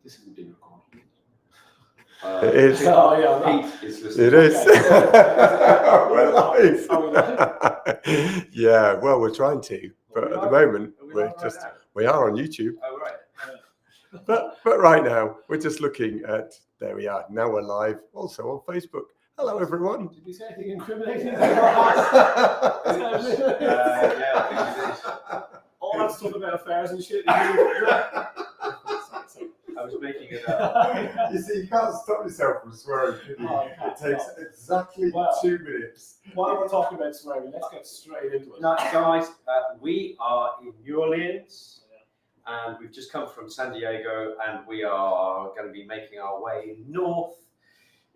This hasn't been recorded. It is. Oh, yeah, Pete is listening. It is. We're live. Are we live? Yeah, well, we're trying to, but at the moment we are on YouTube. Oh, right. But right now we're just looking at. There we are. Now we're live. Also on Facebook. Hello, everyone. Did we say anything incriminating? Yeah. All that stuff about affairs and shit. I was making it up. You see, you can't stop yourself from swearing. It takes exactly 2 minutes. While we're talking about swearing, let's get straight into it. Now, guys, we are in New Orleans, and we've just come from San Diego, and we are going to be making our way north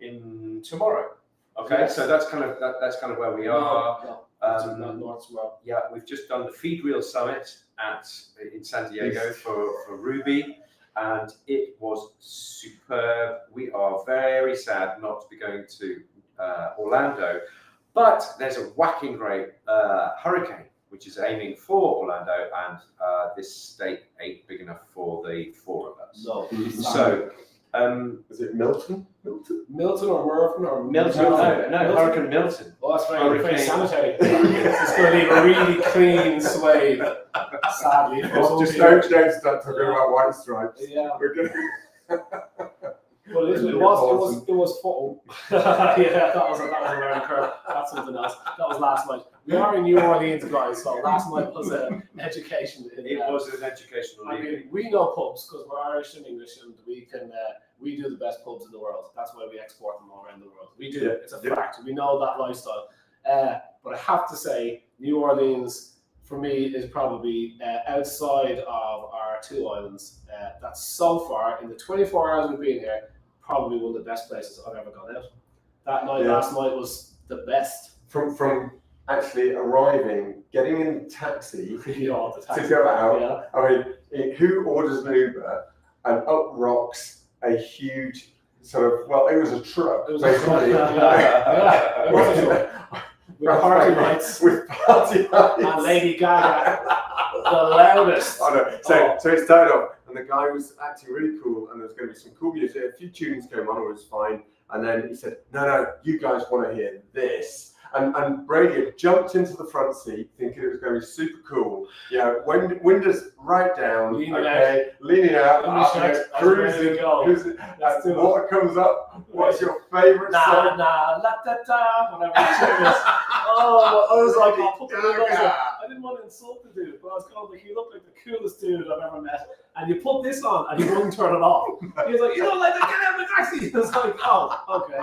in tomorrow. Okay, so that's kind of where we are. North as well. Yeah, we've just done the Feed Reel Summit in San Diego for Ruby. And it was superb. We are very sad not to be going to Orlando, but there's a whacking great hurricane which is aiming for Orlando, and this state ain't big enough for the 4 of us. No. So, is it Milton? Milton or Mervyn or Milton? No, Hurricane Milton. Oh, that's very sanitary. It's going to leave a really clean swathe. Sadly, Just don't start talking about white stripes. Yeah. We're gonna... Well, it was full. Yeah, that was a learning curve. That's something else. That was last night. We are in New Orleans, guys. So last night was an education. It was an educational. I mean, we know pubs because we're Irish and English, and we do the best pubs in the world. That's why we export them all around the world. We do. It's a fact. We know that lifestyle. But I have to say, New Orleans, for me, is probably outside of our 2 islands. That's so far, in the 24 hours we've been here, probably one of the best places I've ever gone out. That night, last night, was the best. From actually arriving, getting in the taxi, to go out. Yeah. I mean, who orders an Uber and up rocks a huge sort of, well, it was a truck. It was a truck, it was a truck. With party lights. With party lights. And Lady Gaga, the loudest. Oh, no. So it started off, and the guy was acting really cool, and there was going to be some cool music. A few tunes came on, it was fine. And then he said, no, you guys want to hear this. And Brady had jumped into the front seat, thinking it was going to be super cool. You know, windows right down, leaning out, cruising. Water comes up. What's your favourite song? La da da, whatever the tune is. Oh, I was like, I'll put the windows up. I didn't want to insult the dude, but I was kind of like, he looked like the coolest dude I've ever met. And you put this on, and he wouldn't turn it off. He was like, you don't like that, get out of the taxi. I was like, oh, okay.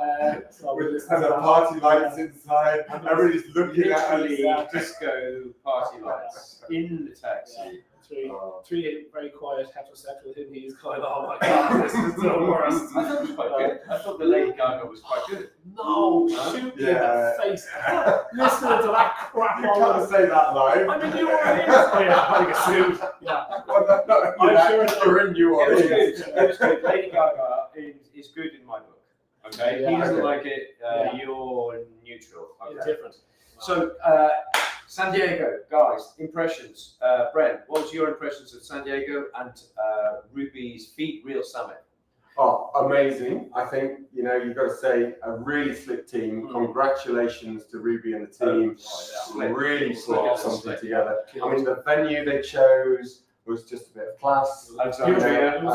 And the party lights inside, everybody's looking at us. Disco party lights in the taxi. Three very quiet heterosexual hippies kind of, oh my god, this is the worst. I thought it was quite good. I thought the Lady Gaga was quite good. No, shoot me in the face. Listening to that crap. You can't say that live. I'm in New Orleans. Oh yeah, like a suit. Yeah. Well, I'm sure you're in New Orleans. It was good. Lady Gaga is good in my book. Okay, he doesn't like it. You're neutral. Okay. Indifferent. So, San Diego, guys, impressions. Brent, what was your impressions of San Diego and Ruby's Feed Reel Summit? Oh, amazing. I think, you've got to say, a really slick team. Congratulations to Ruby and the team. Really put something together. I mean, the venue they chose was just a bit of class. It was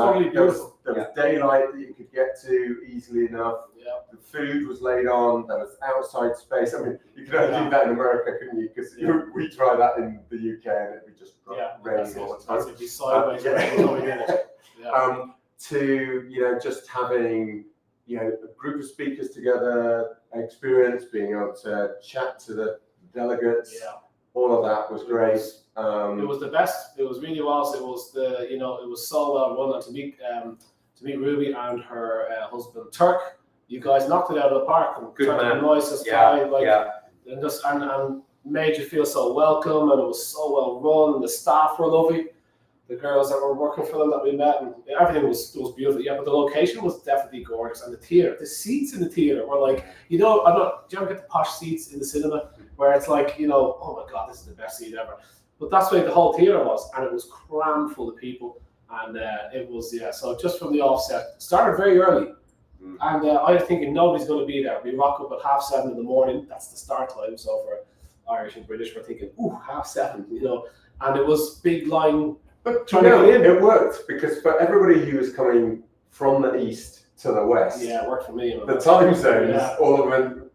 only beautiful. There was daylight that you could get to easily enough. Yeah. The food was laid on. There was outside space. I mean, you could only do that in America, couldn't you? Because we try that in the UK and it'd be just raining all the time. It'd be sideways. To just having a group of speakers together, experience, being able to chat to the delegates. Yeah. All of that was great. It was the best. It was really was. It was it was so well run. And to meet Ruby and her husband Turk, you guys knocked it out of the park. And good man. The nicest guy, and made you feel so welcome. And it was so well run. The staff were lovely. The girls that were working for them that we met, and everything was beautiful. Yeah, but the location was definitely gorgeous, and the theater, the seats in the theater were like, do you ever get the posh seats in the cinema where it's like, oh my god, this is the best seat ever. But that's where the whole theater was, and it was crammed full of people. And it was, so just from the offset, started very early. And I was thinking nobody's going to be there. We rock up at 7:30 in the morning. That's the start time. So for Irish and British, we're thinking, 7:30, you know. And it was big line. But trying to get in. It worked because for everybody who was coming from the east to the west, it worked for me. The time zones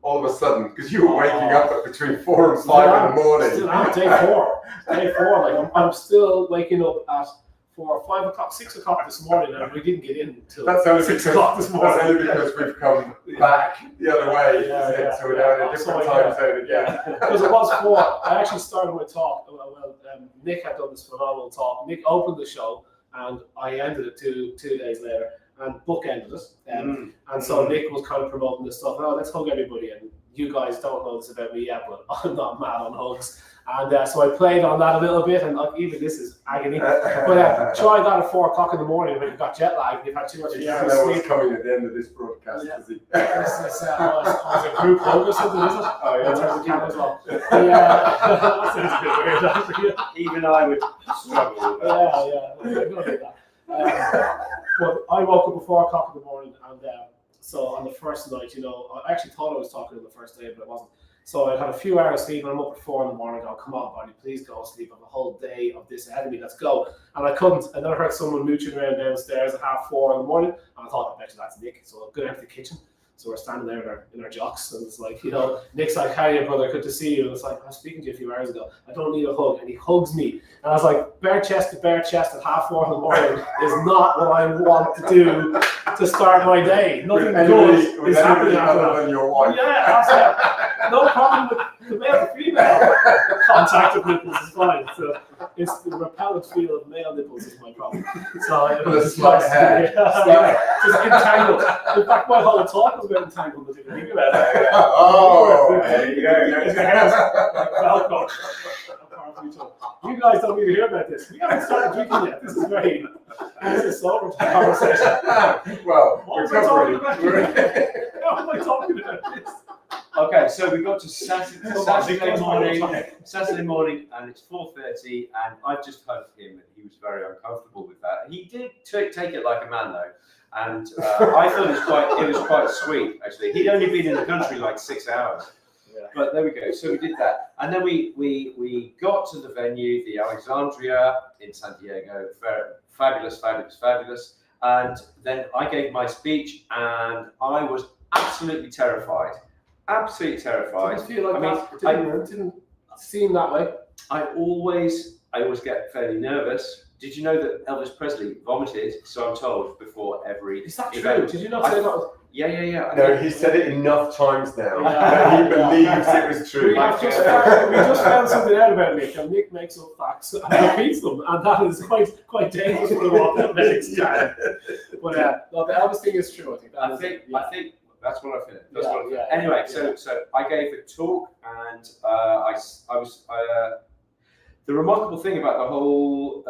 all of a sudden, because you were waking up at between 4 and 5 in the morning. Still am, day four. Like I'm still waking up at 4, 5 o'clock, 6 o'clock this morning, and we didn't get in until That's only 6 o'clock this morning. That's only because we've come back the other way, so we're now in a different time zone again. Because it was 4. I actually started my talk. Nick had done this phenomenal talk. Nick opened the show, and I ended it two days later, and bookended it. And so Nick was kind of promoting this stuff. Oh, let's hug everybody. And you guys don't know this about me yet, but I'm not mad on hugs. And so I played on that a little bit, and even this is agony. But try that at 4 o'clock in the morning when you've got jet lag. You've had 2 or 3 hours of sleep. What's coming at the end of this broadcast? Yeah. Is he? It's a group hug or something, is it? Oh, yeah. In terms of camera as well. That sounds a bit weird. Even I would struggle with that. I'm gonna do that. But I woke up at 4 o'clock in the morning, and so on the first night, you know, I actually thought I was talking on the first day, but I wasn't. So I had a few hours sleep, and I'm up at 4 in the morning going, come on, buddy, please go sleep. I have a whole day of this ahead of me, let's go. And I couldn't. And then I heard someone mooching around downstairs at 4:30 in the morning, and I thought, I bet you that's Nick. So I go down to the kitchen. So we're standing there in our jocks, and it's like, you know, Nick's like, how are you, brother? Good to see you. And it's like, I was speaking to you a few hours ago. I don't need a hug. And he hugs me. And I was like, bare chest at 4:30 in the morning is not what I want to do to start my day. Nothing good is happening after that. Than your wife. Yeah, absolutely. No problem with the male to female contact of nipples is fine. So it's the repellent feel of male nipples is my problem. So it was slight hair. just entangled. In fact, my whole talk was about entanglement. If you think about it. Oh, there you go. You guys don't even hear about this. We haven't started drinking yet. This is sober conversation. Well, What we're am I talking covering. about? How am I talking about this? Okay, so we got to Saturday morning, and it's 4:30, and I just hugged him, and he was very uncomfortable with that. He did take it like a man, though, and I thought it was quite sweet, actually. He'd only been in the country like 6 hours. Yeah. But there we go. So we did that, and then we got to the venue, the Alexandria in San Diego. Fabulous. And then I gave my speech, and I was absolutely terrified. Absolutely terrified. Did you feel like it didn't seem that way? I always get fairly nervous. Did you know that Elvis Presley vomited? So I'm told before every Is that event. true? Did you not say that? Yeah. No, he said it enough times now that he believes it was true. We just found something out about Nick, and Nick makes up facts and repeats them, and that is quite dangerous for the RawPetMedics channel. But no, the Elvis thing is true. I think that's what I feel. Yeah. Anyway, so I gave a talk, and I was. The remarkable thing about the whole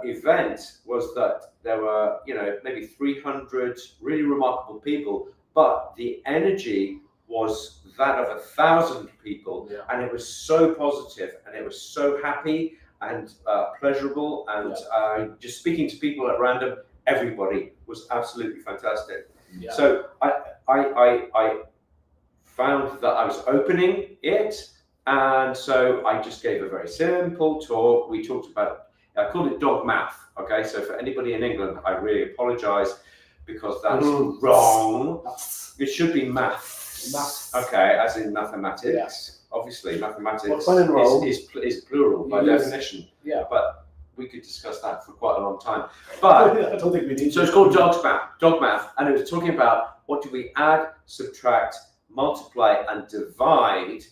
event was that there were, maybe 300 really remarkable people, but the energy was that of 1,000 people, and it was so positive, and it was so happy and pleasurable, and just speaking to people at random, everybody was absolutely fantastic. Yeah. So I found that I was opening it. And so I just gave a very simple talk. We talked about, I called it dog math. Okay, so for anybody in England, I really apologise because that's wrong. It should be maths. Okay, as in mathematics. Yes. Obviously, mathematics is plural by definition. Yeah. But we could discuss that for quite a long time. But I don't think we need. So it's called dog math, and it was talking about what do we add, subtract, multiply, and divide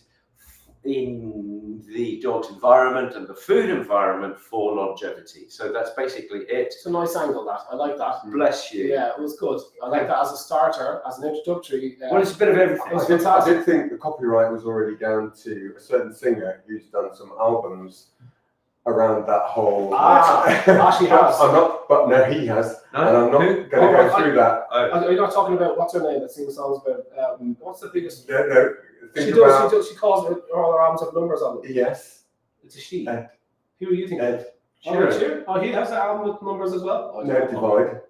in the dog's environment and the food environment for longevity. So that's basically it. It's a nice angle, that. I like that. Bless you. Yeah, it was good. I like that as a starter, as an introductory. Well, it's a bit of everything. I did think the copyright was already down to a certain singer who's done some albums around that whole. Actually has. I'm not, but no, he has. No? And I'm not going to go through that. Are you not talking about, what's her name that sings songs about, what's the biggest? No. She calls it, all her albums have numbers on them. Yes. It's a she. Ed. Who are you thinking? Ed Sure. Oh, he has the album with numbers as well. No, divide,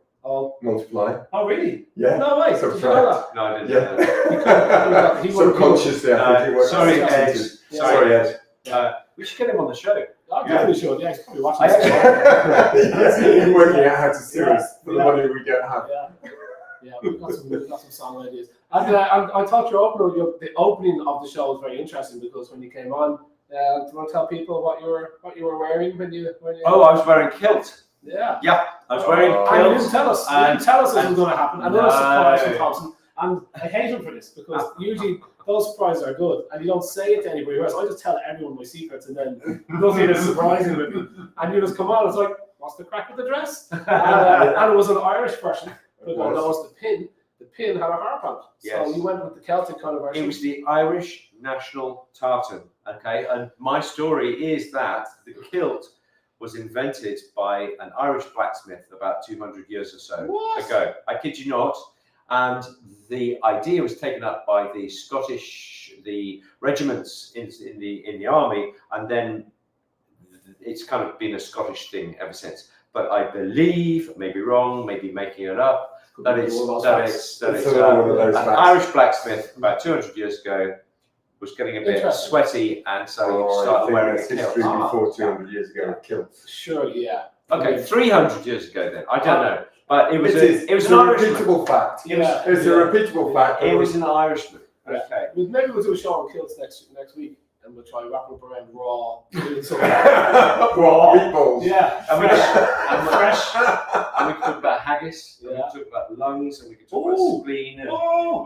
multiply. Oh, really? Yeah. No way. Did you know that? No, I didn't. Yeah. He Subconsciously, I think he works. Sorry, on Ed. sentences. Yeah. Sorry, Ed. We should get him on the show. I definitely should. Yeah, he's probably watching I this. Yes, he's working out how to sue us for the Yeah. money we don't have. Yeah, we've got some song ideas. And I thought the opening of the show was very interesting because when you came on, do you want to tell people what you were wearing when you? Oh, I was wearing kilt. Yeah. I was wearing Oh. And you kilt. didn't tell us. You didn't tell us this was going to happen. Another surprise from Thompson. And I hate him for this because usually those surprises are good and you don't say it to anybody else. I just tell everyone my secrets and then nothing is surprising with me. And you just come on, it's like, what's the crack with the dress? And it was an Irish version. But I noticed the pin had a harp on it. Yes. So you went with the Celtic kind of version. It was the Irish national tartan. Okay, and my story is that the kilt was invented by an Irish blacksmith about 200 years or so ago. I kid you not. And the idea was taken up by the regiments in the army, and then it's kind of been a Scottish thing ever since. But I believe, maybe wrong, maybe making it up, that it's an Irish blacksmith about 200 years ago was getting a bit sweaty, and so he started wearing a kilt. History before 200 years ago with kilts. Sure, yeah. Okay, 300 years ago then. I don't know. But it was It was an a Irishman. repeatable fact. Yeah. It's a repeatable fact. It was an Irishman. Yeah. Okay. Maybe we'll do a show on kilts next week and we'll try wrap up around raw. Raw meatballs. Yeah. And fresh. And we could talk about haggis. And we Yeah. could talk about lungs. And we could talk about spleen. And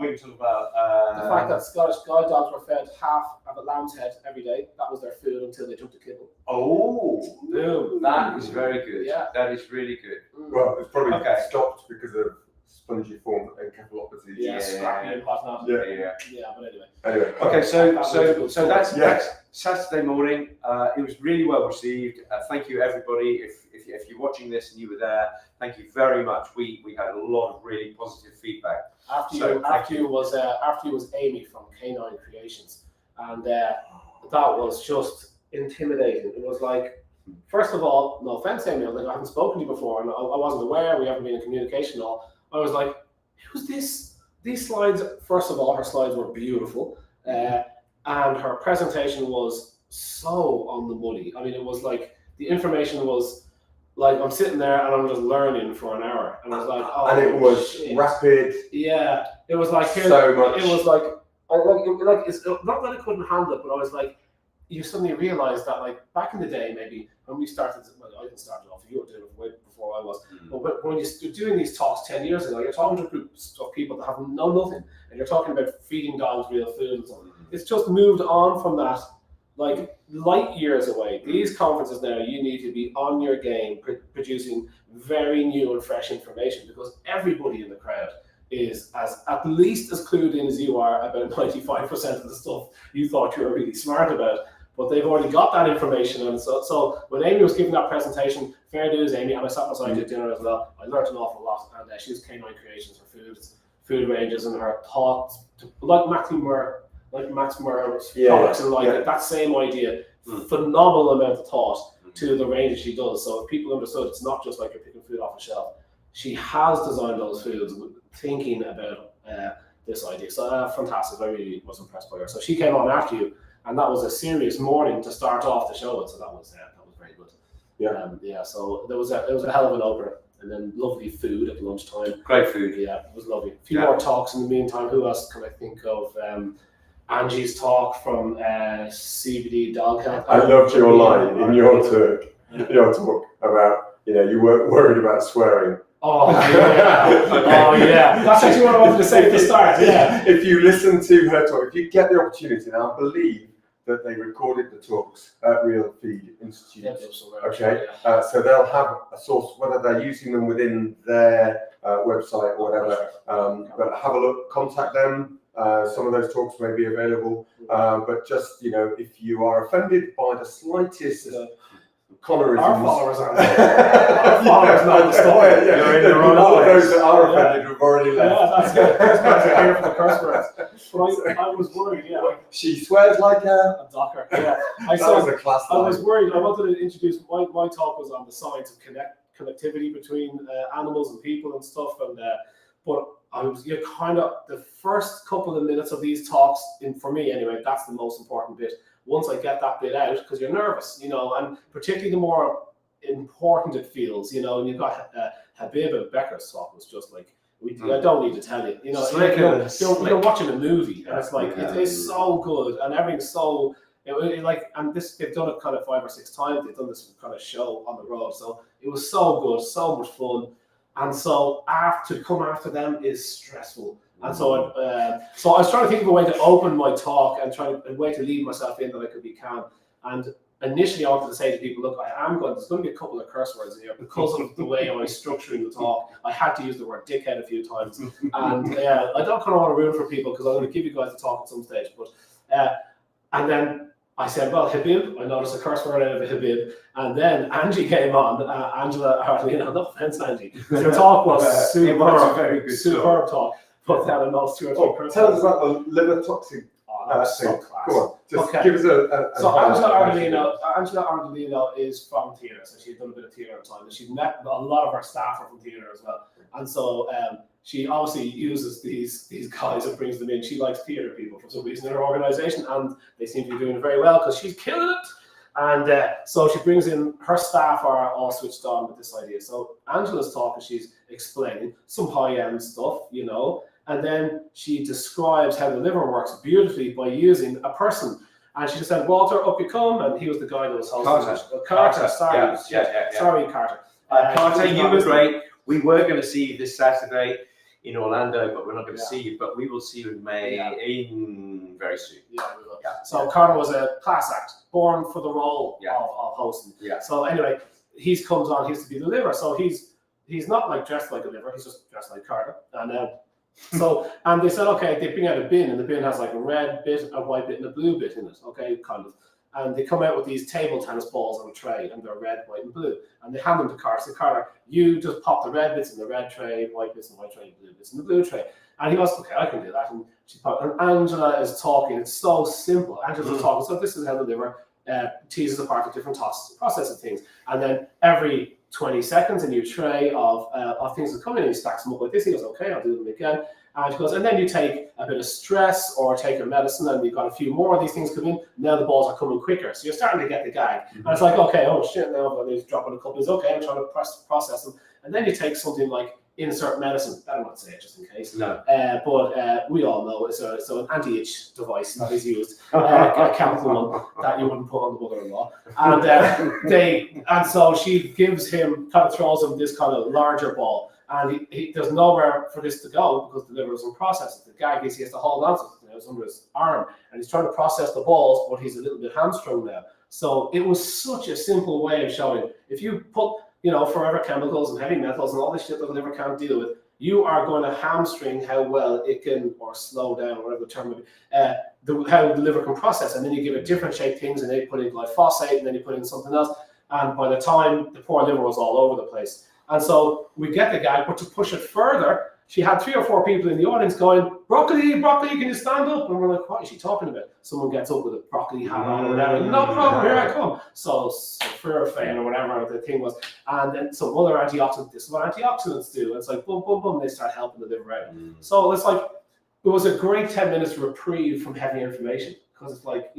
we could talk about The fact that Scottish guide dogs were fed half of a lamb's head every day, that was their food until they took the kibble. Boom. That is very good. Yeah. That is really good. Well, it's probably Okay. stopped because of spongiform encephalopathy. Yeah, scrappy and whatnot. Yeah. Yeah, but anyway. Anyway. Okay, so that's Yeah. Saturday morning. It was really well received. Thank you, everybody. If you're watching this and you were there, thank you very much. We had a lot of really positive feedback. After So, you was Amy from Canine Creations, and that was just intimidating. It was like, first of all, no offense, Amy, I haven't spoken to you before, and I wasn't aware. We haven't been in communication at all. I was like, who's this? These slides. First of all, her slides were beautiful, and her presentation was so on the money. I mean, it was like the information was. Like I'm sitting there and I'm just learning for an hour, and I was like, oh, and it was shit. rapid. Yeah, it was like So much. It was like it's not that I couldn't handle it, but I was like, you suddenly realize that like back in the day, maybe when we started, well, I didn't start it off. You were doing it way before I was. But when you're doing these talks 10 years ago, you're talking to groups of people that have know nothing, and you're talking about feeding dogs real food and so on. It's just moved on from that. Like light years away. These conferences now, you need to be on your game, producing very new and fresh information, because everybody in the crowd is at least as clued in as you are about 95% of the stuff you thought you were really smart about. But they've already got that information, and so when Amy was giving that presentation, fair dues, Amy, and I sat beside you at dinner as well. I learned an awful lot, and she was Canine Creations, her food ranges, and her thoughts, like Max Murr's products, and that same idea, phenomenal amount of thought to the range she does. So if people understood, it's not just like you're picking food off a shelf. She has designed those foods thinking about this idea. So fantastic. I really was impressed by her. So she came on after you, and that was a serious morning to start off the show. So that was very good. Yeah. So it was a hell of an opener. And then lovely food at lunchtime. Great food. Yeah, it was lovely. A few more talks in the meantime. Who else can I think of? Angie's talk from CBD Dog Health. I loved your line in your talk about, you weren't worried about swearing. Oh yeah. That's actually what I wanted to say at the start. Yeah. If you listen to her talk, if you get the opportunity, and I believe that they recorded the talks at Real Feed Institute. Okay, so they'll have a source, whether they're using them within their website or whatever. But have a look, contact them. Some of those talks may be available. But just if you are offended by the slightest colorisms. Our followers aren't. Our followers know the story. Yeah, You're in the wrong all place. those that are offended have already left. Yeah, that's good. Those guys are here for the curse words. But I was worried, yeah. She swears like a Docker, yeah. that was a class I was line. worried. I wanted to introduce my talk was on the science of connectivity between animals and people and stuff. And but I was kind of the first couple of minutes of these talks, for me anyway, that's the most important bit. Once I get that bit out, because you're nervous, and particularly the more important it feels, and you've got Habib and Becker's talk was just like, I don't need to tell you, you're watching a movie, and it's like, it is so good, and everything's so, they've done it kind of 5 or 6 times, they've done this kind of show on the road, so it was so good, so much fun, and so to come after them is stressful. And so I was trying to think of a way to open my talk and a way to lead myself in that I could be calm. And initially I wanted to say to people, look, there's going to be a couple of curse words in here because of the way I was structuring the talk. I had to use the word dickhead a few times. And I don't kind of want to ruin for people because I'm going to give you guys the talk at some stage. But and then I said, well, Habib, I noticed a curse word out of Habib. And then Angie came on, Angela Arlino, no offense, Angie. Your talk was superb talk. Put that in those 2 or 3 curse tell us about the liver toxic. That was so class. Go on, just give us a So Angela Arlino is from theatre, so she's done a bit of theatre at the time, and she's met a lot of her staff are from theatre as well. And so she obviously uses these guys and brings them in. She likes theatre people for some reason in her organisation, and they seem to be doing it very well because she's killing it. And so she brings in, her staff are all switched on with this idea. So Angela's talking, she's explaining some high-end stuff, and then she describes how the liver works beautifully by using a person. And she just said, Walter, up you come, and he was the guy that was hosting. Carter, sorry. Sorry, Carter. Carter, you were great. We were going to see you this Saturday in Orlando, but we're not going to see you. But we will see you in May, very soon. Yeah, we will. Yeah. So Carter was a class act, born for the role of hosting. Yeah. So anyway, he comes on, he's to be the liver. So he's not like dressed like a liver, he's just dressed like Carter. And they said, okay, they bring out a bin, and the bin has like a red bit, a white bit, and a blue bit in it, okay, kind of. And they come out with these table tennis balls on a tray, and they're red, white, and blue. And they hand them to Carter. So Carter, you just pop the red bits in the red tray, white bits in the white tray, blue bits in the blue tray. And he goes, okay, I can do that. And and Angela is talking. It's so simple. Angela's talking. So this is how the liver teases apart the different processing things. And then every 20 seconds, a new tray of things that come in, and he stacks them up like this. He goes, okay, I'll do them again. And he goes, and then you take a bit of stress or take a medicine, and you've got a few more of these things come in. Now the balls are coming quicker. So you're starting to get the gag. And it's like, okay, oh shit, now I'm dropping a couple. It's okay, I'm trying to process them. And then you take something like insert medicine. I don't want to say it just in case. No. But we all know it's an anti-itch device that is used, a chemical one that you wouldn't put on the mother-in-law. And so she gives him, kind of throws him this kind of larger ball. And there's nowhere for this to go because the liver doesn't process it. The gag is he has to hold on to it. It's under his arm, and he's trying to process the balls, but he's a little bit hamstrung now. So it was such a simple way of showing. If you put, forever chemicals and heavy metals and all this shit that the liver can't deal with, you are going to hamstring how well it can, or slow down, whatever the term would be, how the liver can process. And then you give it different shaped things, and then you put in glyphosate, and then you put in something else. And by the time, the poor liver was all over the place. And so we get the gag, but to push it further, she had 3 or 4 people in the audience going, broccoli, can you stand up? And we're like, what is she talking about? Someone gets up with a broccoli hat on or whatever. No problem, here I come. So furfane or whatever the thing was. And then some other antioxidants, this is what antioxidants do. It's like, boom, boom, boom, they start helping the liver out. So it's like, it was a great 10 minutes reprieve from heavy information. Because it's like,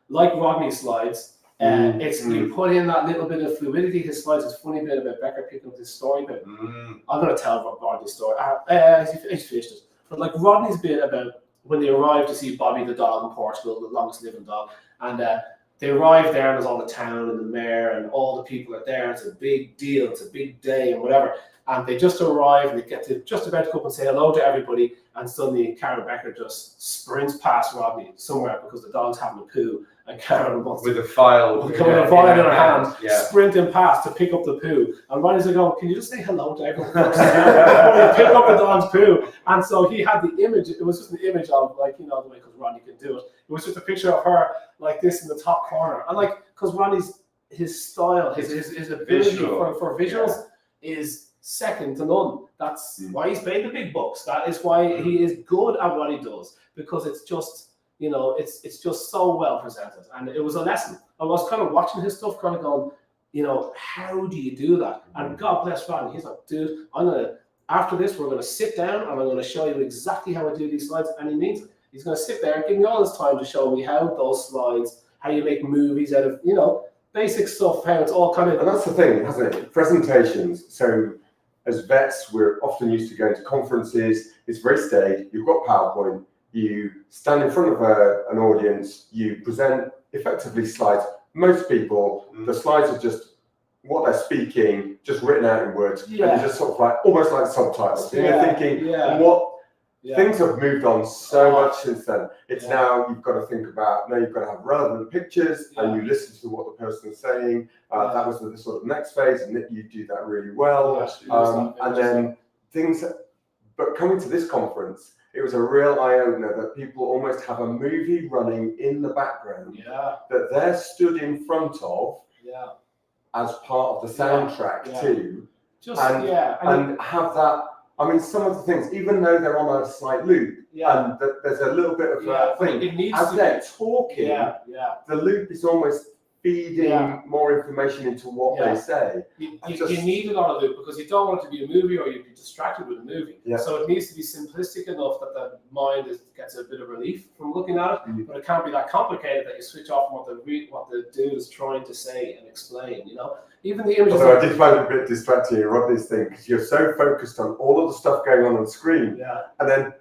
like Rodney's slides, you put in that little bit of fluidity. His slides is funny bit about Becker picking up this story, but I'm going to tell Rodney's story. He's finished it. But like Rodney's bit about when they arrived to see Bobby the dog in Portugal, the longest living dog, and they arrived there, and there's all the town and the mayor and all the people are there. It's a big deal. It's a big day and whatever. And they just arrive and they get to just about to go up and say hello to everybody, and suddenly Karen Becker just sprints past Rodney somewhere because the dog's having a poo, and Karen wants with a file in her hand, sprinting past to pick up the poo. And Rodney's like, "Oh, can you just say hello to everyone first?" Pick up the dog's poo. And so he had the image. It was just an image of the way because Rodney can do it. It was just a picture of her like this in the top corner, and because Rodney's his style, his ability for visuals is second to none. That's why he's paid the big bucks. That is why he is good at what he does, because it's just, you know, it's just so well presented. And it was a lesson. I was kind of watching his stuff, kind of going, you know, how do you do that? And God bless Fran, he's like, dude, after this, we're going to sit down and I'm going to show you exactly how I do these slides. And he means it. He's going to sit there and give me all his time to show me how those slides, how you make movies out of, you know, basic stuff, how it's all kind of... And that's the thing, hasn't it? Presentations. So as vets, we're often used to going to conferences. It's very staid. You've got PowerPoint. You stand in front of an audience. You present effectively slides. Most people, the slides are just what they're speaking, just written out in words, and it's just sort of like almost like subtitles. And you're thinking, what things have moved on so much since then. It's now you've got to think about, now you've got to have relevant pictures, and you listen to what the person is saying. That was the sort of next phase, and you do that really well. And then things, but coming to this conference, it was a real eye-opener that people almost have a movie running in the background that they're stood in front of as part of the soundtrack too. And have that. I mean, some of the things, even though they're on a slight loop, and there's a little bit of thing, as they're talking, the loop is almost feeding more information into what they say. You need a lot of loop because you don't want it to be a movie or you'd be distracted with a movie. So it needs to be simplistic enough that the mind gets a bit of relief from looking at it, but it can't be that complicated that you switch off from what the dude is trying to say and explain, you know? Even the images. Although I did find it a bit distracting in Rodney's thing, because you're so focused on all of the stuff going on the screen, and then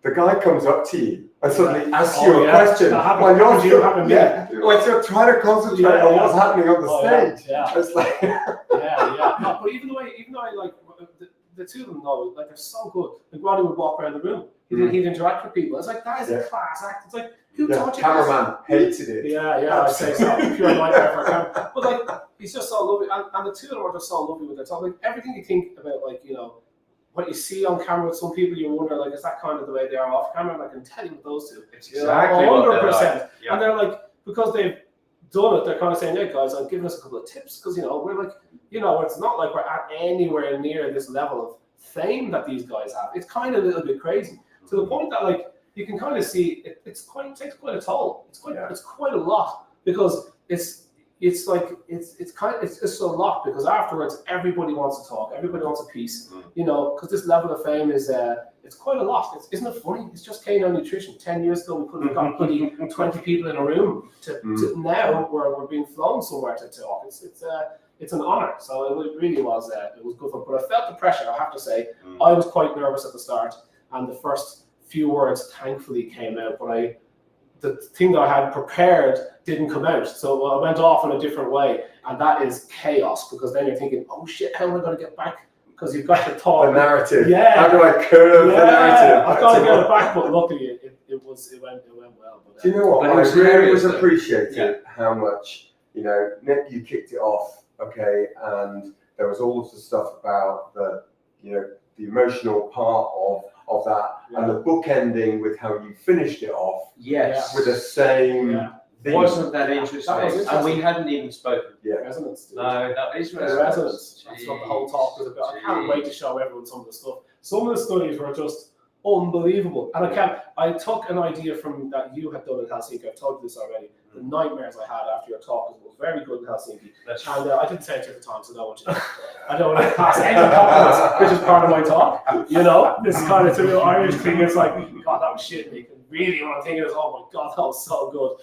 the guy comes up to you and suddenly asks you a question when you're trying to concentrate on what's happening on the stage. It's like No, but even though I like the two of them, though, like they're so good. Like Rodney would walk around the room, he'd interact with people. It's like that is a class act. It's like who taught you? Cameraman hated it. I'd say so. Pure nightmare for a camera. But like he's just so lovely, and the two of them are just so lovely with their talk. Like everything you think about, like, you know, what you see on camera with some people, you wonder, like, is that kind of the way they are off camera? And I can tell you with those two, it's exactly 100%. Like. And they're like, because they've done it, they're kind of saying, hey guys, I'm giving us a couple of tips, because, you know, we're like, you know, it's not like we're at anywhere near this level of fame that these guys have. It's kind of a little bit crazy to the point that, like, you can kind of see it takes quite a toll. It's quite a lot, because it's just a lot, because afterwards everybody wants to talk, everybody wants a piece, you know, because this level of fame is it's quite a lot. Isn't it funny? It's just canine nutrition. 10 years ago we could have got 20 people in a room to now we're being flown somewhere to talk. It's an honor. So it really was it was good fun. But I felt the pressure, I have to say. I was quite nervous at the start, and the first few words thankfully came out, but the thing that I had prepared didn't come out. So I went off in a different way, and that is chaos, because then you're thinking, oh shit, how am I going to get back? Because you've got to talk. The narrative. How do I curve the narrative? I've got to get it back, but luckily it went well. But, do you know what? I really was appreciated how much, you know, Nick, you kicked it off, okay, and there was all of the stuff about the, you know, the emotional part of that, and the book ending with how you finished it off. With the same theme. Wasn't that interesting? And we hadn't even spoken. Resonance. Dude. No, that is resonance. That's what the whole talk was about. I can't wait to show everyone some of the stuff. Some of the studies were just unbelievable. And I took an idea from that you had done in Helsinki. I've told you this already. The nightmares I had after your talk was very good in Helsinki. And I didn't say it at the time, so I don't want to pass any compliments, which is part of my talk. You know, this kind of real Irish thing. It's like, God, that was shit. And really, what I'm thinking is, oh my God, that was so good.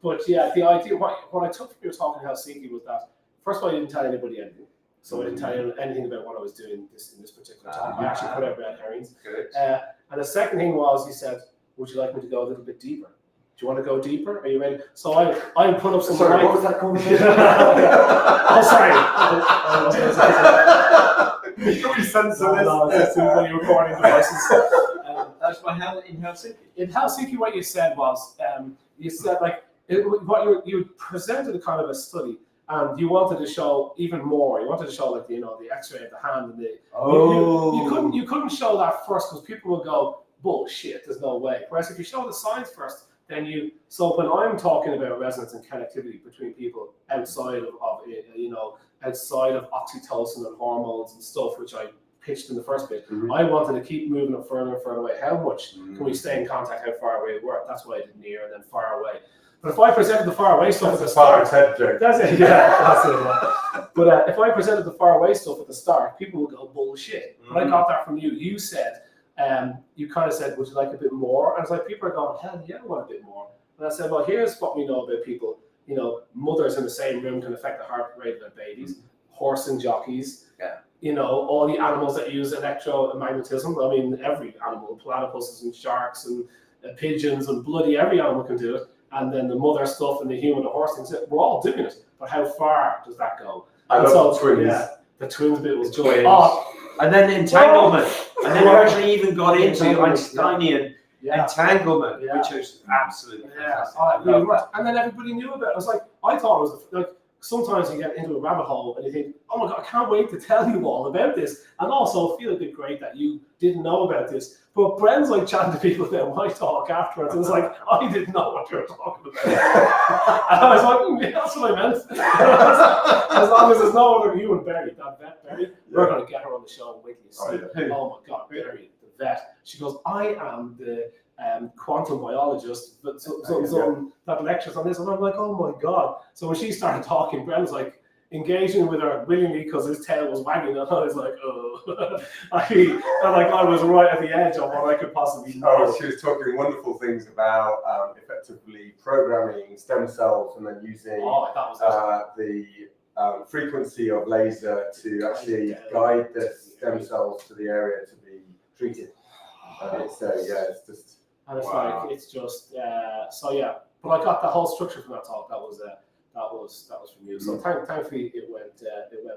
But yeah, the idea, what I took from your talk in Helsinki was that, first of all, I didn't tell anybody anything. So I didn't tell you anything about what I was doing in this particular talk. I actually put out red herrings. And the second thing was, you said, would you like me to go a little bit deeper? Do you want to go deeper? Are you ready? So I put up some. Sorry, what was that conversation? Oh, sorry. Can we censor this? No, it's too many recording devices. That's my hell in Helsinki. In Helsinki, what you said was, you said like you presented a kind of a study, and you wanted to show even more. You wanted to show, like, you know, the X-ray of the hand, and you couldn't show that first, because people will go, bullshit, there's no way. Whereas if you show the science first, then so when I'm talking about resonance and connectivity between people outside of outside of oxytocin and hormones and stuff, which I pitched in the first bit, I wanted to keep moving it further and further away. How much can we stay in contact? How far away we were? That's why I did near and then far away. But if I presented the far away stuff at the start, head joke. that's it. Yeah, that's it. Yeah. But if I presented the far away stuff at the start, people would go bullshit. But I got that from you. You said, you kind of said, would you like a bit more? And I was like, people are going, hell yeah, I want a bit more. And I said, well, here's what we know about people. You know, mothers in the same room can affect the heart rate of their babies. Horsing jockeys. Yeah. You know, all the animals that use electromagnetism. I mean, every animal, platypuses and sharks and pigeons and bloody every animal can do it. And then the mother stuff and the human, the horse things, we're all doing it. But how far does that go? I love twins. Yeah, the twins bit was Twins. good. Oh, And then entanglement. And then we actually even got into Einsteinian entanglement, which is absolutely fantastic. Really was. And then everybody knew about it. I was like, I thought it was like, sometimes you get into a rabbit hole and you think, oh my God, I can't wait to tell you all about this. And also feel a bit great that you didn't know about this. But Bren's like chatting to people about my talk afterwards. And it's like, I didn't know what you were talking about. And I was like, yeah, that's what I meant. As long as there's no other, you and Barry, that vet Barry, we're going to get her on the show and wait till you see. Oh my God, Barry, the vet. She goes, I am the quantum biologist that lectures on this. And I'm like, oh my God. So when she started talking, Bren was like, engaging with her willingly because his tail was wagging, and I was like, oh, I was right at the edge of what I could possibly know. Oh, she was talking wonderful things about effectively programming stem cells and then using the frequency of laser to actually guide the stem cells to the area to be treated. So yeah, it's just. And it's like it's just so yeah. But I got the whole structure from that talk. That was from you. So thankfully it went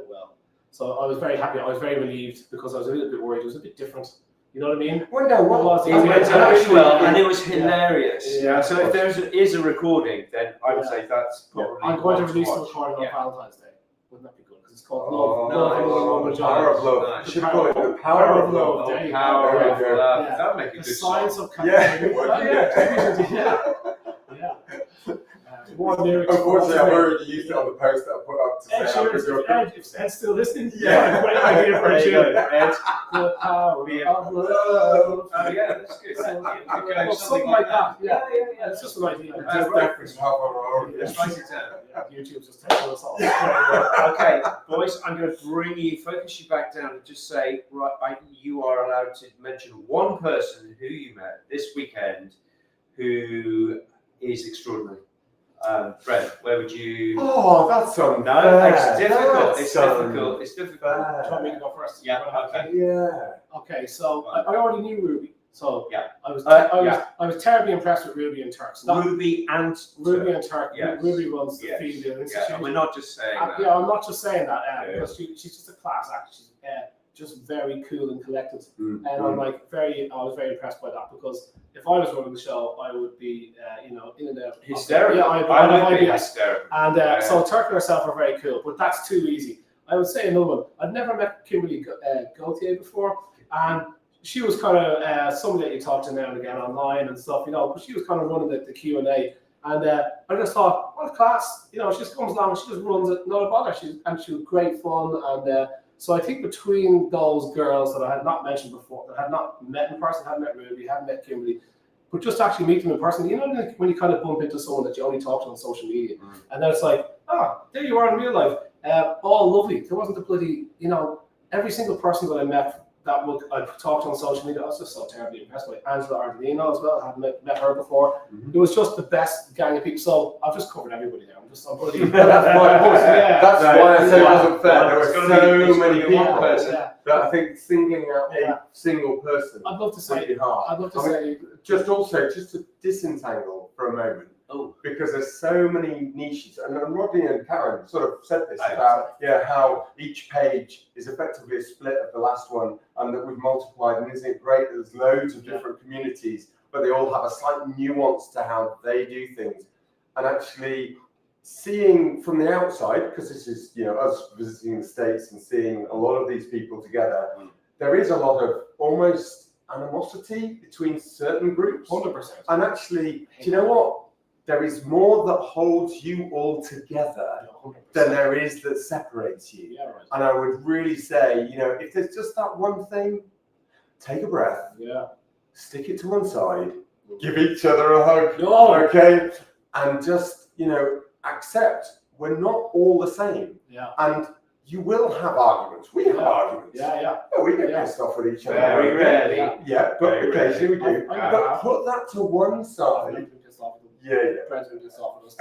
well. So I was very happy. I was very relieved because I was a little bit worried. It was a bit different. You know what I mean? Well, no, what was it? It went actually well, and it was hilarious. Yeah. So if there is a recording, then I would say that's probably. I'm going to release the recording on Valentine's Day. Wouldn't that be good? Because it's called the Power of Love. You should call it the Power of Love. The Power of Love. That would make a good science song. of connectivity. Yeah. Unfortunately, I've already used it on the post that I put up to say if Ed's still listening, great idea for a tune. Ed. The Power of Love. Oh yeah, that's good. Something like that. Yeah. It's just an idea. Just reference half an hour. Let's write it down. YouTube's just taking us all. Okay, boys, I'm going to focus you back down and just say, you are allowed to mention one person who you met this weekend who is extraordinary. Fred, where would you? Oh, that's unfair. No, it's difficult. It's difficult. Do you want me to go first? Yeah. Okay. Yeah. Okay. So I already knew Ruby. So yeah, I was terribly impressed with Ruby and Turk. So Ruby and Turk. Yes. Ruby runs the field institute. Yeah, we're not just saying that. Yeah, I'm not just saying that. Because she's just a class act. She's just very cool and collected. And I was very impressed by that because if I was running the show, I would be, in and out. Hysterical. Yeah, I would be hysterical. And so Turk and herself are very cool, but that's too easy. I would say another one. I'd never met Kimberly Gauthier before, and she was kind of somebody that you talk to now and again online and stuff, but she was kind of running the Q&A. And I just thought, what a class, she just comes along and she just runs it, not a bother. She was great fun. And so I think between those girls that I had not mentioned before, that I had not met in person, hadn't met Ruby, hadn't met Kimberly, but just actually meet them in person, when you kind of bump into someone that you only talk to on social media, and then it's like, there you are in real life, all lovely. There wasn't a bloody, every single person that I met that I talked on social media, I was just so terribly impressed by Angela Ardolino as well. I hadn't met her before. It was just the best gang of people. So I've just covered everybody there. That's why I said it wasn't fair. There were so many people that I think singling out a single person. I'd love to say. Just to disentangle for a moment. Because there's so many niches, and Rodney and Karen sort of said this about how each page is effectively a split of the last one, and that we've multiplied. And isn't it great? There's loads of different communities, but they all have a slight nuance to how they do things. And actually seeing from the outside, because this is us visiting the States and seeing a lot of these people together, there is a lot of almost animosity between certain groups. 100%. And actually, do you know what? There is more that holds you all together 100%. than there is that separates you. Yeah, right. And I would really say, if there's just that one thing, take a breath, Yeah. stick it to one side, give each other a hug, No. okay? And just, accept we're not all the same. Yeah. And you will have arguments. We have arguments. Yeah. Oh, we get pissed off with each other. Very rarely. Yeah, but Very occasionally we do. I- But put that to one I've side. been pissed off with them. Yeah. Brent's been pissed off with us.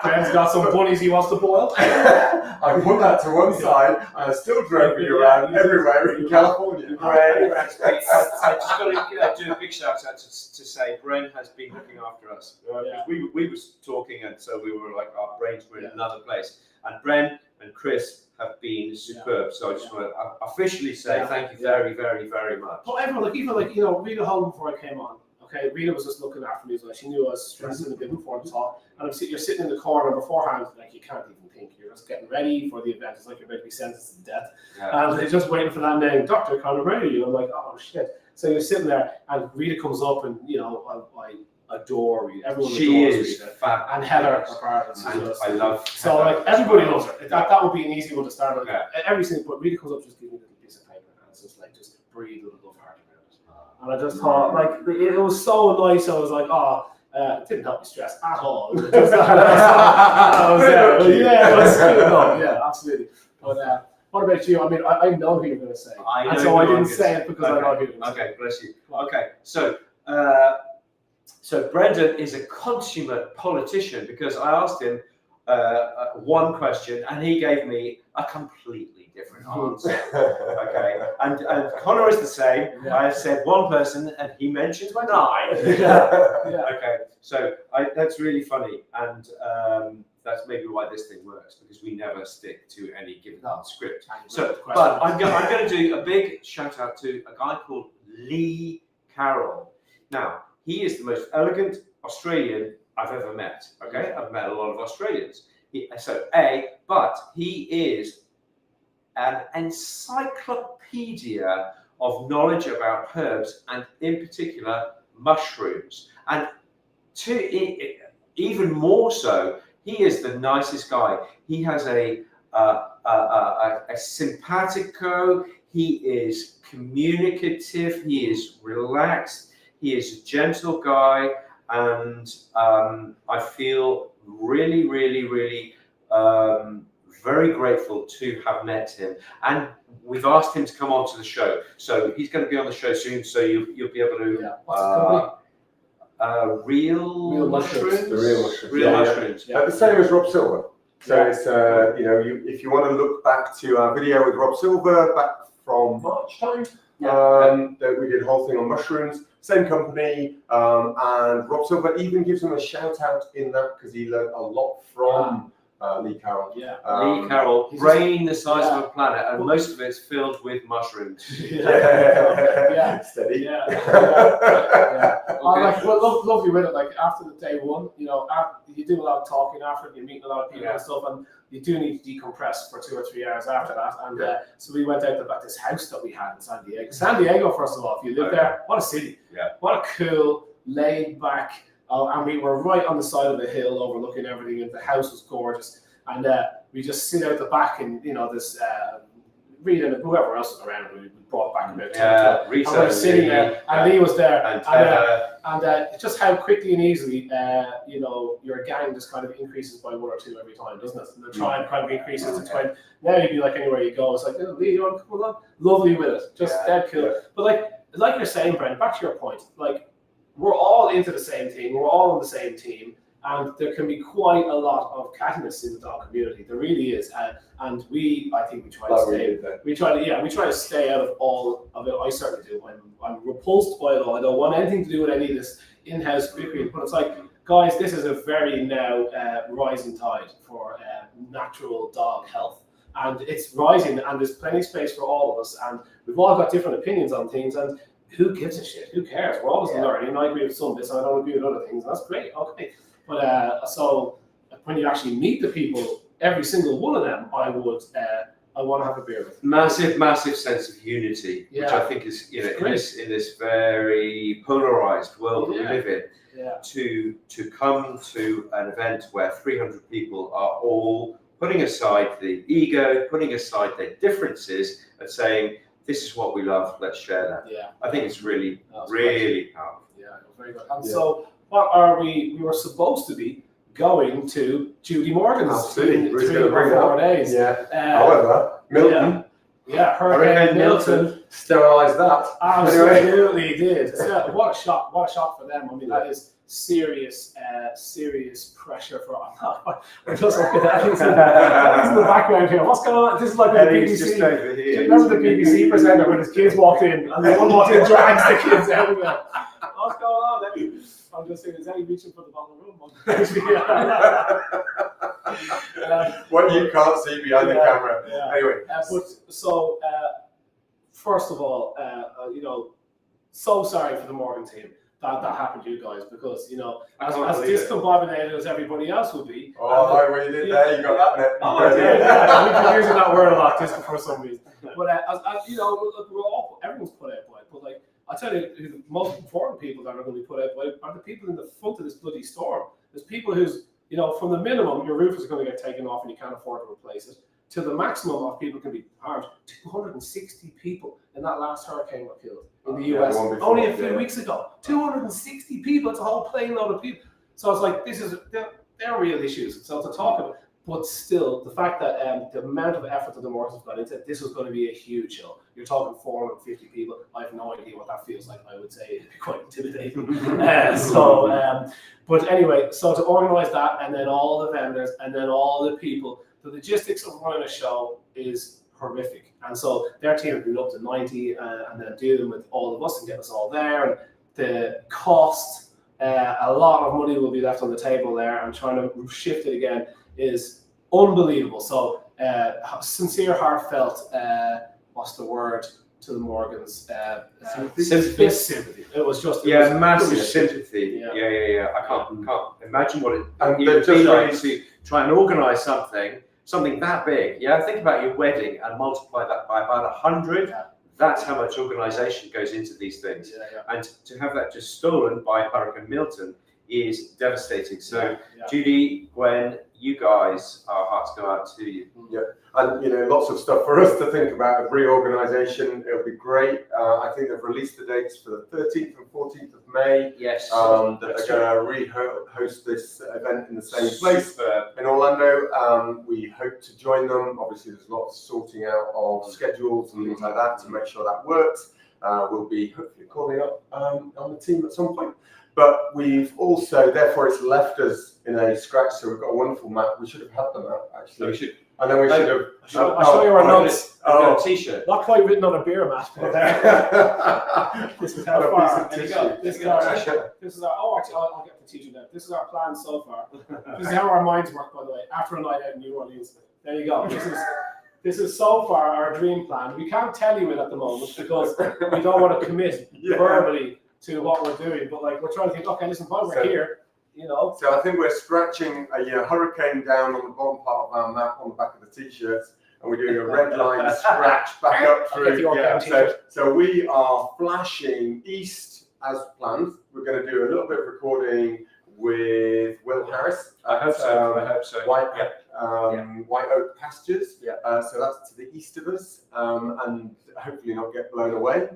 Brent's got some bunnies he wants to boil. I put that to one side, and I still drove you around everywhere in California. Brent, I just got to do a big shout out to say Brent has been looking after us. Yeah. We was talking, and so we were like, our brains were in another place. And Brent and Chris have been superb. So I just want to officially say thank you very, very, very much. But everyone, even Rita Holm before I came on. Okay, Rita was just looking after me as well. She knew I was stressing a bit before the talk. And you're sitting in the corner beforehand, like you can't even think. You're just getting ready for the event. It's like you're about to be sentenced to death. Yeah. And they're just waiting for that name, Dr. Conor Brady. And I'm like, oh shit. So you're sitting there, and Rita comes up, and I adore Rita. Everyone She adores is Rita. fabulous. And Heather apart. And I love So Heather. like everybody loves her. That would be an easy one to start with. Yeah. Every single, but Rita comes up, just gives me a little piece of paper, and it's just like just breathe a little love heart around it. And I just thought like it was so nice. I was like, it didn't help me stress at all. It was just, I was there. Yeah, it was cute. No, yeah, absolutely. But what about you? I mean, I know who you're going to say, and so I didn't say it because I know who you're going to say. Okay, bless you. Okay, so Brendan is a consummate politician because I asked him one question and he gave me a completely different answer. Okay, and Connor is the same. Yeah. I said one person and he mentioned 9. Yeah. Okay, so that's really funny, and that's maybe why this thing works, because we never stick to any given script. So, but I'm going to do a big shout out to a guy called Lee Carroll. Now, he is the most elegant Australian I've ever met. Okay, I've met a lot of Australians. But he is an encyclopedia of knowledge about herbs and, in particular, mushrooms. And even more so, he is the nicest guy. He has a simpatico. He is communicative. He is relaxed. He is a gentle guy, and I feel really, really, really very grateful to have met him. And we've asked him to come on to the show, so he's going to be on the show soon. So you'll be able to. Yeah. What's the company? The Real mushrooms. real mushrooms. Real mushrooms. The same as Rob Silver. So it's if you want to look back to our video with Rob Silver back from March time, that we did a whole thing on mushrooms. Same company, and Rob Silver even gives him a shout out in that because he learned a lot from Lee Carroll. Yeah. Lee Carroll, brain the size of a planet, and most of it's filled with mushrooms. Yeah. Steady. Yeah. Okay. Lovely with it. Like after the day one, you do a lot of talking after it, you meet a lot of people and stuff, and you do need to decompress for 2 or 3 hours after that. And so we went out to this house that we had in San Diego. San Diego, first of all, if you live there, what a city! Yeah. What a cool, laid back. And we were right on the side of the hill, overlooking everything, and the house was gorgeous. And we just sit out the back, and this Rita and whoever else was around, we brought back about 10 Rita, and we were sitting there, and Lee was there, and just how quickly and easily, your gang just kind of increases by 1 or 2 every time, doesn't it? And the tribe kind of increases to 20. Now you'd be like anywhere you go, it's like, Lee, you want to come along? Lovely with it, just dead cool. Yeah. But like you're saying, Brent, back to your point, we're all into the same thing, we're all on the same team, and there can be quite a lot of cattiness in the dog community. There really is, and I think we try to stay. We try to stay out of all of it. I certainly do. I'm repulsed by it all. I don't want anything to do with any of this in-house bickering. But it's like, guys, this is a very now rising tide for natural dog health, and it's rising. And there's plenty of space for all of us, and we've all got different opinions on things. And who gives a shit? Who cares? We're always learning. And I agree with some of this, and I don't agree with other things. And that's great. Okay. But so when you actually meet the people, every single one of them, I would I want to have a beer with. Massive sense of unity, which Yeah. I think is, you know, in this very polarized world that we live in, to come to an event where 300 people are all putting aside the ego, putting aside their differences, and saying, "This is what we love. Let's share that." Yeah. I think it's really powerful. Yeah, very good. And so, what are we? We were supposed to be going to Judy Morgan's Absolutely. in 3 or 4 days. Yeah. However, Milton. Yeah, Hurricane Milton sterilised that. Absolutely did. So, what a shock! What a shock for them. I mean, that is serious pressure for. I'm just looking at this in the background here. What's going on? This is like the BBC. Just over here. Remember the BBC presenter when his kids walked in and the one walked in drags the kids everywhere. What's going on, Eddie? I'm just saying, is Eddie reaching for the bottom of the room? What you can't see behind the camera. Yeah. Anyway. First of all, so sorry for the Morgan team that happened to you guys, because, as discombobulated as everybody else would be. Oh, what you did there, you got that net. Oh, I did, yeah. We've been using that word a lot just for some reason. But, everyone's put out by it. But, I tell you, the most important people that are going to be put out by it are the people in the front of this bloody storm. There's people who's, from the minimum, your roof is going to get taken off and you can't afford to replace it, to the maximum of people can be harmed. 260 people in that last hurricane were killed in the US only a few weeks ago. 260 people, it's a whole plane load of people. So it's like, they're real issues. So to talk about, but still, the fact that the amount of effort that the Morgans have got into it, this was going to be a huge show. You're talking 450 people. I have no idea what that feels like. I would say it'd be quite intimidating. But anyway, so to organise that, and then all the vendors, and then all the people, the logistics of running a show is horrific. And so their team have been up to 90, and then dealing with all of us and getting us all there. And the cost, a lot of money will be left on the table there, and trying to shift it again is unbelievable. So sincere, heartfelt, what's the word, to the Morgans? Sympathy. It was just massive sympathy. Yeah. I can't imagine what it would be like to try and organise something that big. Yeah, think about your wedding and multiply that by about 100. Yeah. That's how much organisation goes into these things. And to have that just stolen by Hurricane Milton is devastating. So, Judy, Gwen, you guys, our hearts go out to you. Yeah, and lots of stuff for us to think about. A reorganisation, it'll be great. I think they've released the dates for the 13th and 14th of May. Yes. That they're going to re-host this event in the same place in Orlando. We hope to join them. Obviously, there's lots of sorting out of schedules and things like that to make sure that works. We'll be hopefully calling up on the team at some point. But we've also, therefore, it's left us in a scratch. So we've got a wonderful map. We should have had the map, actually. So we should. And then we should have. I'll show you our notes. A t-shirt. Not quite written on a beer mat, but this is how far. There you go. This is our. Oh, actually, I'll get the t-shirt now. This is our plan so far. This is how our minds work, by the way. After a night out in New Orleans, there you go. This is so far our dream plan. We can't tell you it at the moment because we don't want to commit verbally to what we're doing. But we're trying to think. Okay, listen, while we're here. So I think we're scratching a hurricane down on the bottom part of our map on the back of the t-shirts, and we're doing a red line scratch back up through. So we are flashing east as planned. We're going to do a little bit of recording with Will Harris. I hope so. White Oak Pastures. So that's to the east of us, and hopefully not get blown away.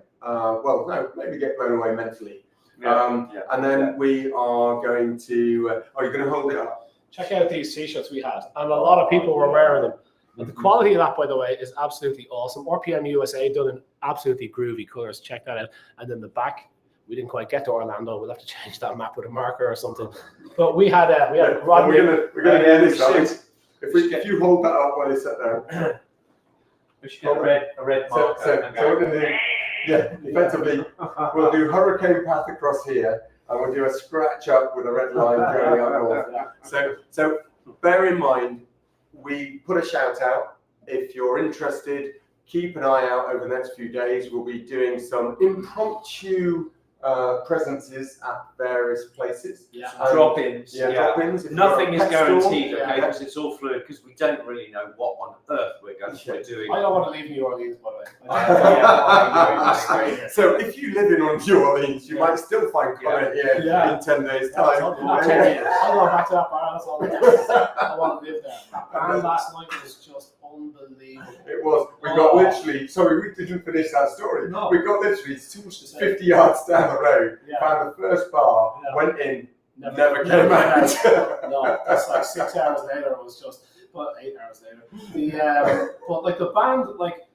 Maybe get blown away mentally. And then we are going to. You're going to hold it up. Check out these t-shirts we had, and a lot of people were wearing them. And the quality of that, by the way, is absolutely awesome. RPM USA done in absolutely groovy colours. Check that out. And then the back, we didn't quite get to Orlando. We'll have to change that map with a marker or something. But we had Rodney. We're going to do this. If you hold that up while you sit down. We should get a red marker. So we're going to do. Yeah, effectively, we'll do hurricane path across here, and we'll do a scratch up with a red line going up north. So bear in mind, we put a shout out. If you're interested, keep an eye out over the next few days. We'll be doing some impromptu presences at various places. Yeah. Drop-ins. Drop-ins. Nothing is guaranteed, store, okay, yeah. because it's all fluid, because we don't really know what on earth we're doing. I don't want to leave New Orleans, by the way. So if you live in New Orleans, you might still find Connor here in 10 days' time. Not 10 years. I'm going back to that bar. That's all I want to live there. That band last night was just unbelievable. It was. We got literally. Sorry, we didn't finish that story. No. We got literally It's too much to say. 50 yards down the road. Yeah. Found the first bar. Yeah. Went in. Never came out. No, that's like 6 hours later. It was just, but 8 hours later. But like the band, like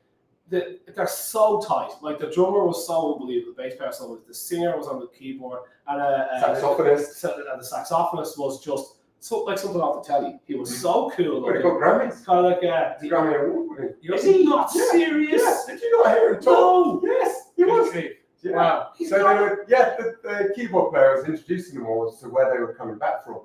they're so tight. Like the drummer was so unbelievable. The bass player, so the singer was on the keyboard, and Saxophonist. and the saxophonist was just like something off the telly. He was so cool. But he got Grammys. Kind of like He's Grammy Award winning. is he not serious? Yes. Did you not hear him talk? No. Yes, he was. Yeah. Wow. So they were, the keyboard player was introducing them all as to where they were coming back from.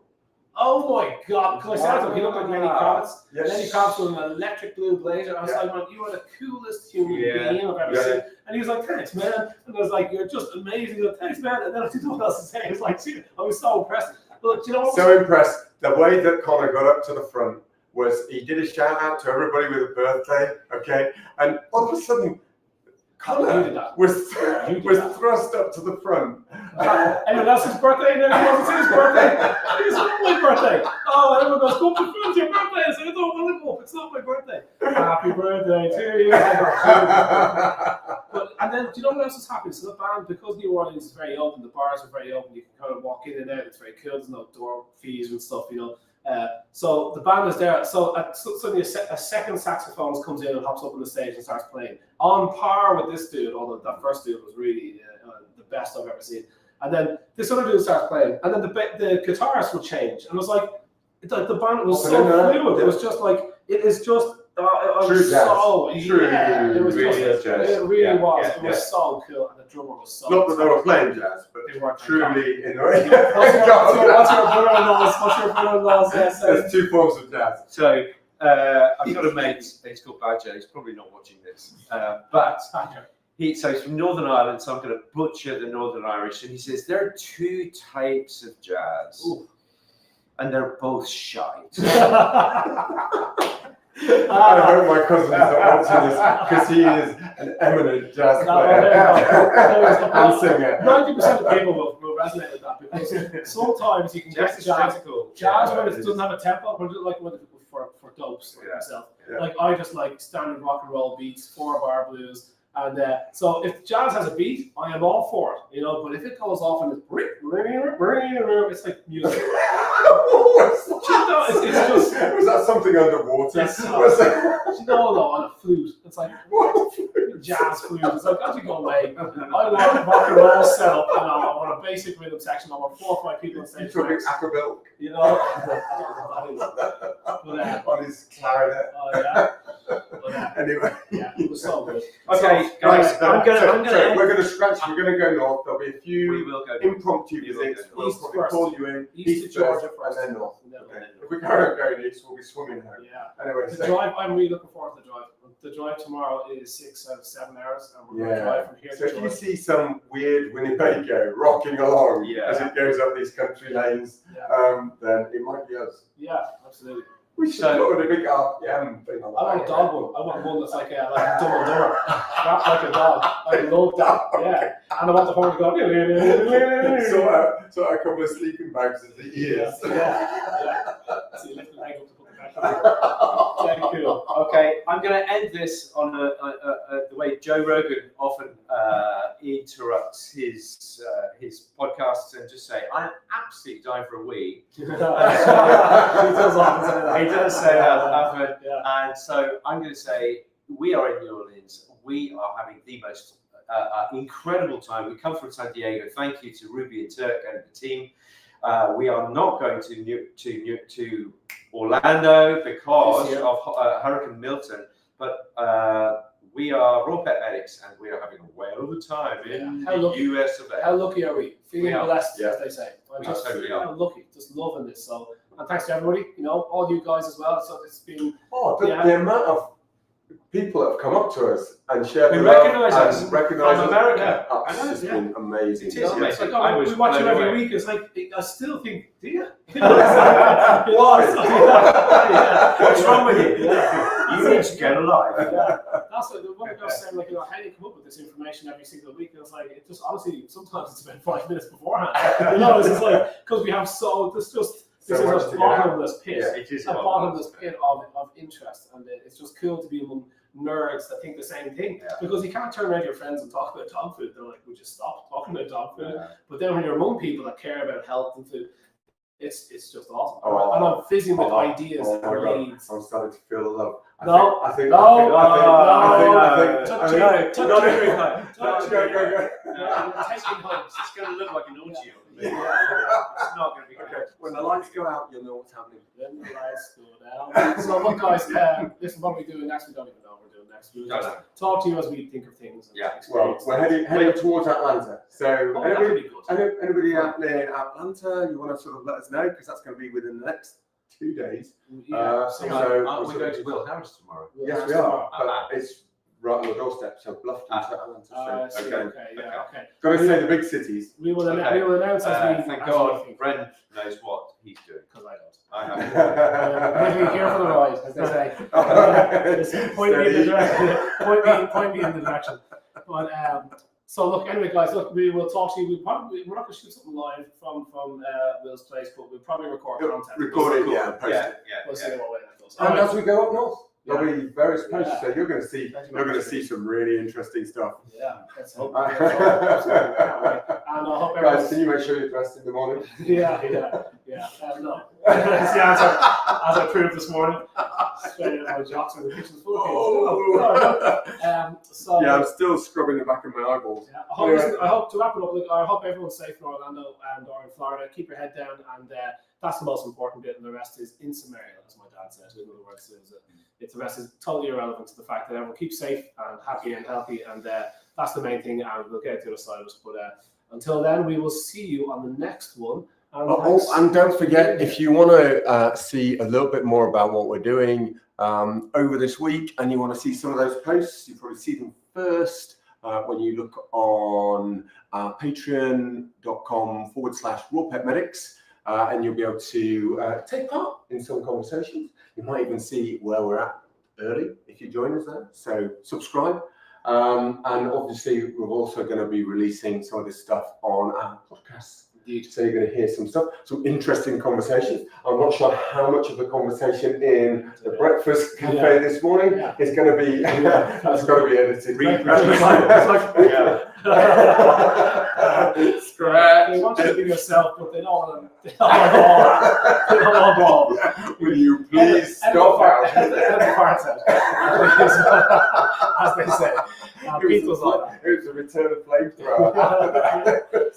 Oh my God! Because I said to him, he looked like Lenny Kravitz. Yes. Lenny Kravitz with an electric blue blazer. I was like, man, you are the coolest human being I've ever seen. And he was like, thanks, man. And I was like, you're just amazing. Like, thanks, man. And then I didn't know what else to say. I was like, see, I was so impressed. But you know what? So impressed. The way that Connor got up to the front was he did a shout out to everybody with a birthday, okay? And all of a sudden, Connor was thrust up to the front. Anyone else's birthday? No, it wasn't his birthday. It was my birthday. Oh, and everyone goes, go up to front, it's your birthday. I said, I don't want to go up. It's not my birthday. Happy birthday to you. And then, do you know what else is happening? So the band, because New Orleans is very open, the bars are very open, you can kind of walk in and out, it's very cool, there's no door fees and stuff, you know. So the band is there. So suddenly a second saxophonist comes in and hops up on the stage and starts playing. On par with this dude, although that first dude was really the best I've ever seen. And then this other dude starts playing, and then the guitarist would change. And it was like, the band was so fluid. It was just like, it is just, it was so, it was really just, jazz. it really was. Yeah, it was so cool, and the drummer was so Not that they were playing jazz, but they weren't truly in the What's your brother-in-law's? There's two forms of jazz. So I've got a mate. He's called Badger. He's probably not watching this, but he's from Northern Ireland. So I'm going to butcher the Northern Irish. And he says there are two types of jazz, and they're both shite. I hope my cousin is not watching this because he is an eminent jazz player and singer. 90% of people will resonate with that because sometimes you can get jazz when it doesn't have a tempo, but like for dopes like myself. Yeah. Like I just like standard rock and roll beats, 4-bar blues. And so if jazz has a beat, I am all for it, you know. But if it goes off and it's like music. It's just. Was that something underwater? No, on a flute. It's like jazz flute. It's like, how'd you go away? I want rock and roll set up, you know. I want a basic rhythm section. I want 4 or 5 people on stage. You're talking Acapella. You know, I don't know what that is. On his clarinet. Oh yeah. Anyway. Yeah, it was so good. Okay, guys, we're going to scratch. We're going to go north. There'll be a few impromptu visits. We'll probably call you in. East to Georgia first, and then north. Okay. If we carry on going east, we'll be swimming home. Yeah. Anyway, the drive. I'm really looking forward to the drive. The drive tomorrow is 6 out of 7 hours, and we're going to drive from here to Georgia. So if you see some weird Winnebago rocking along as it goes up these country lanes, then it might be us. Yeah, absolutely. We should put a big RPM thing on that. I want a dog one. I want one that's like a double door, wrapped like a dog. I love that. Yeah, and I want the horn to go. So a couple of sleeping bags as the ears. Yeah. So you lift the leg up to put the back on. Very cool. Okay, I'm going to end this on the way Joe Rogan often interrupts his podcasts and just say, "I'm absolutely dying for a wee." He does often say that. He does say that often. And so I'm going to say, we are in New Orleans. We are having the most incredible time. We come from San Diego. Thank you to Ruby and Turk and the team. We are not going to Orlando because of Hurricane Milton, but we are RawPetMedics, and we are having a whale of a time in the US of A. How lucky are we? Feeling blessed, as they say. We totally are. Lucky, just loving this. So, and thanks to everybody, you know, all you guys as well. So it's been the amount of people that have come up to us and shared Who the love recognise us and recognise from us. America. Oh, I know, it's yeah. been amazing. It is amazing. It's like, I oh, was we watch you blown every away. week. It's like, I still think, do you? Why? What's wrong with you? Yeah. You need to get alive. Yeah. That's what one of us saying, like, how do you come up with this information every single week? And it's like, it just honestly, sometimes it's about 5 minutes beforehand. It's just like, because we have this is much a to get out. bottomless pit. Yeah. It is A bottomless pit of interest, and it's just cool to be among nerds that think the same thing. Yeah. Because you can't turn around to your friends and talk about dog food. They're like, "We just stop talking about dog food." Yeah. But then when you're among people that care about health and food, it's just awesome. Oh. And I'm fizzing with Oh. ideas Oh my and God. leads. I'm starting to feel the love. I No. think. No. Touch You're taking hopes. It's going to look like an orgy. Yeah. It's not going to be good. Okay, when the lights go out, you'll know what's happening. Then the lights go down. So look, guys, listen, what are we doing next? We don't even know what we're doing next. We'll Don't just know. talk to you as we think of things. And Yeah. Well, experience we're things. heading towards Atlanta. So, Oh, that would be good. anybody out there in Atlanta, you want to sort of let us know, because that's going to be within the next 2 days. Yeah. So- Aren't we going to Will Harris tomorrow? Yes, we are. But it's right on the doorstep, so Bluffton to Atlanta. So, Okay. got to say the big cities. We will Okay. announce as we Thank as God, we think. Bren knows what he's doing. Because I don't. I know. Be here for the ride, as they say. Point me in the direction. Point me in the direction. But so look, anyway, guys, look, we will talk to you. We're not going to shoot something live from Will's place, but we'll probably record content. Record it, yeah, and post it. We'll see what way that goes. And Alright. as we go up north, there'll be various posts, Yeah. so you're going to see some really interesting stuff. Yeah, let's hope. Guys, Absolutely, can't wait. And I hope everyone's. can you make sure you're dressed in the morning? Yeah. No. That's the answer, as I proved this morning. Straight out of my jocks in the kitchen's full so Yeah, I'm still scrubbing the back of my eyeballs. yeah, I hope to wrap it up. Look, I hope everyone's safe in Orlando and or in Florida. Keep your head down, and that's the most important bit. And the rest is insummarial, as my dad said. In other words, the rest is totally irrelevant to the fact that everyone keeps safe and happy and healthy, and that's the main thing. And we'll get to the other side of it. But until then, we will see you on the next one. And don't forget, if you want to see a little bit more about what we're doing over this week, and you want to see some of those posts, you probably see them first when you look on patreon.com/RawPetMedics, and you'll be able to take part in some conversations. You might even see where we're at early if you join us there. So subscribe. And obviously, we're also going to be releasing some of this stuff on our podcasts. So you're going to hear some stuff, some interesting conversations. I'm not sure how much of the conversation in the breakfast cafe this morning is going to be. That's got to be edited. Scratch. They want you to be yourself, but they don't want to. They don't want all. Will you please stop out? As they say. It was a return of flamethrower.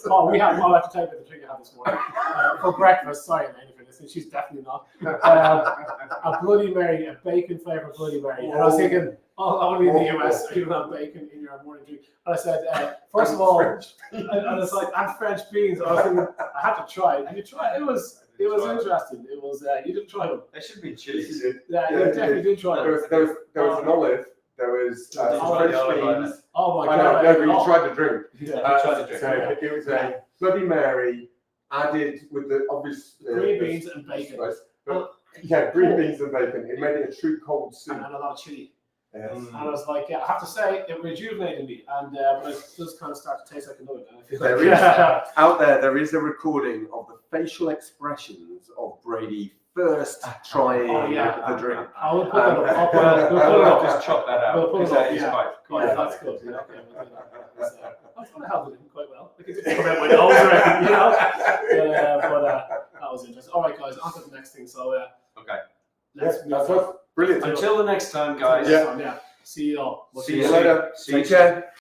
Oh, we have one left to tell you about the drink I had this morning for breakfast. Sorry, lady, for this. She's definitely not. A Bloody Mary, a bacon flavored Bloody Mary. And I was thinking, only in the US you don't have bacon in your morning drink. And I said, first of all, and it's like, and French beans. I was thinking, I had to try it. Have you tried it? It was interesting. It was. You didn't try them. There should be chilies. Yeah, you definitely did try them. There was an olive. There was some French beans. Oh my I God! know, but you tried the drink. Yeah, tried the drink. So it was a Bloody Mary added with the obvious green beans and bacon. But, yeah, green beans and bacon. It made it a true cold soup. And a lot of chili. Yes. And I was like, I have to say, it rejuvenated me, and but it does kind of start to taste like a nugget. And I feel There like, is out there is a recording of the facial expressions of Brady first trying the drink. I will put that up. We'll Just chop that out. We'll put it up, He's yeah. quite That's good. Yeah, okay, we'll do that. That's what I held it in quite well. Like it didn't come out my nose or anything, you know. But that was interesting. All right, guys, on to the next thing. So Okay. let's move That's on. us. Brilliant. Until the next time, guys. Yeah. See you all. See you later. See you Take care.